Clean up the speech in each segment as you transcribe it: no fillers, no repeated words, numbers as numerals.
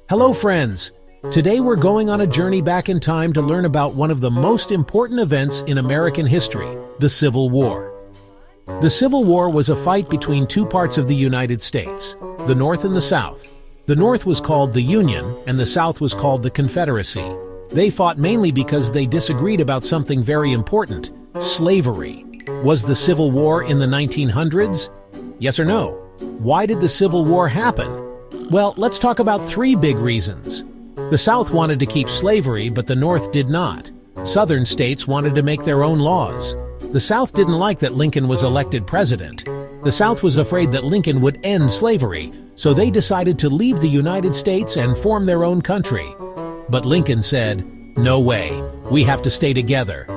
Hello friends! Today we're going on a journey back in time to learn about one of the most important events in American history, the Civil War. The Civil War was a fight between two parts of the United States, the North and the South. The North was called the Union and the South was called the Confederacy. They fought mainly because they disagreed about something very important, slavery. Was the Civil War in the 1900s? Yes or no? Why did the Civil War happen? Well, let's talk about three big reasons. The South wanted to keep slavery, but the North did not. Southern states wanted to make their own laws. The South didn't like that Lincoln was elected president. The South was afraid that Lincoln would end slavery, so they decided to leave the United States and form their own country. But Lincoln said, "No way, we have to stay together."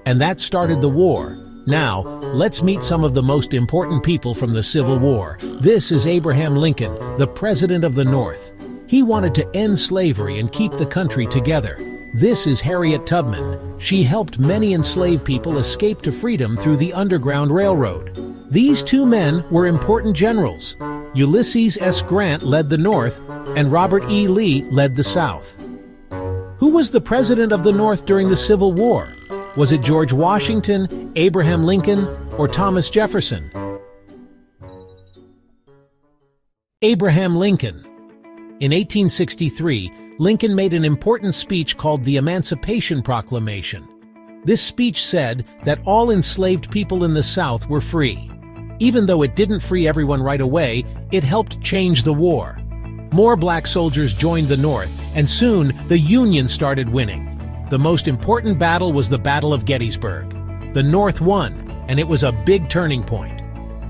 And that started the war. Now, let's meet some of the most important people from the Civil War. This is Abraham Lincoln, the President of the North. He wanted to end slavery and keep the country together. This is Harriet Tubman. She helped many enslaved people escape to freedom through the Underground Railroad. These two men were important generals. Ulysses S. Grant led the North, and Robert E. Lee led the South. Who was the President of the North during the Civil War? Was it George Washington, Abraham Lincoln, or Thomas Jefferson? Abraham Lincoln. In 1863, Lincoln made an important speech called the Emancipation Proclamation. This speech said that all enslaved people in the South were free. Even though it didn't free everyone right away, it helped change the war. More black soldiers joined the North, and soon the Union started winning. The most important battle was the Battle of Gettysburg. The North won, and it was a big turning point.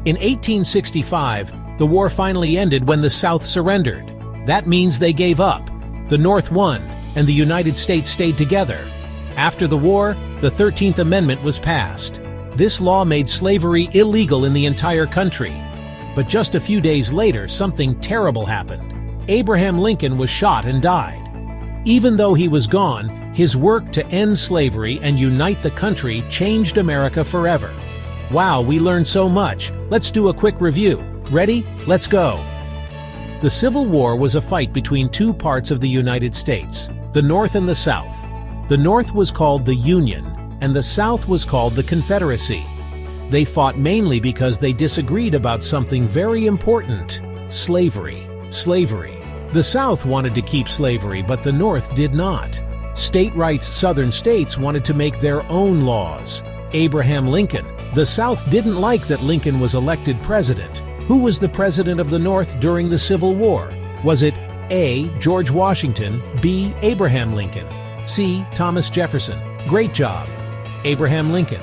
In 1865, the war finally ended when the South surrendered. That means they gave up. The North won, and the United States stayed together. After the war, the 13th Amendment was passed. This law made slavery illegal in the entire country. But just a few days later, something terrible happened. Abraham Lincoln was shot and died. Even though he was gone, his work to end slavery and unite the country changed America forever. Wow, we learned so much. Let's do a quick review. Ready? Let's go. The Civil War was a fight between two parts of the United States, the North and the South. The North was called the Union, and the South was called the Confederacy. They fought mainly because they disagreed about something very important, slavery. The South wanted to keep slavery, but the North did not. State rights Southern states wanted to make their own laws. Abraham Lincoln. The South didn't like that Lincoln was elected president. Who was the president of the North during the Civil War? Was it A. George Washington, B. Abraham Lincoln, C. Thomas Jefferson? Great job. Abraham Lincoln.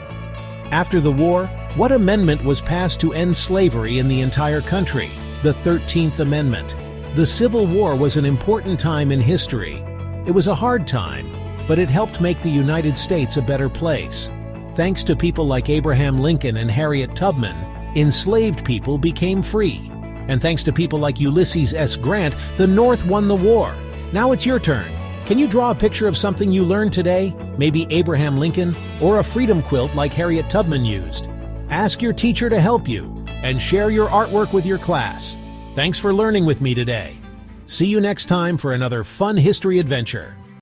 After the war, what amendment was passed to end slavery in the entire country? The 13th Amendment. The Civil War was an important time in history. It was a hard time, but it helped make the United States a better place. Thanks to people like Abraham Lincoln and Harriet Tubman, enslaved people became free. And thanks to people like Ulysses S. Grant, the North won the war. Now it's your turn. Can you draw a picture of something you learned today? Maybe Abraham Lincoln, or a freedom quilt like Harriet Tubman used. Ask your teacher to help you, and share your artwork with your class. Thanks for learning with me today. See you next time for another fun history adventure.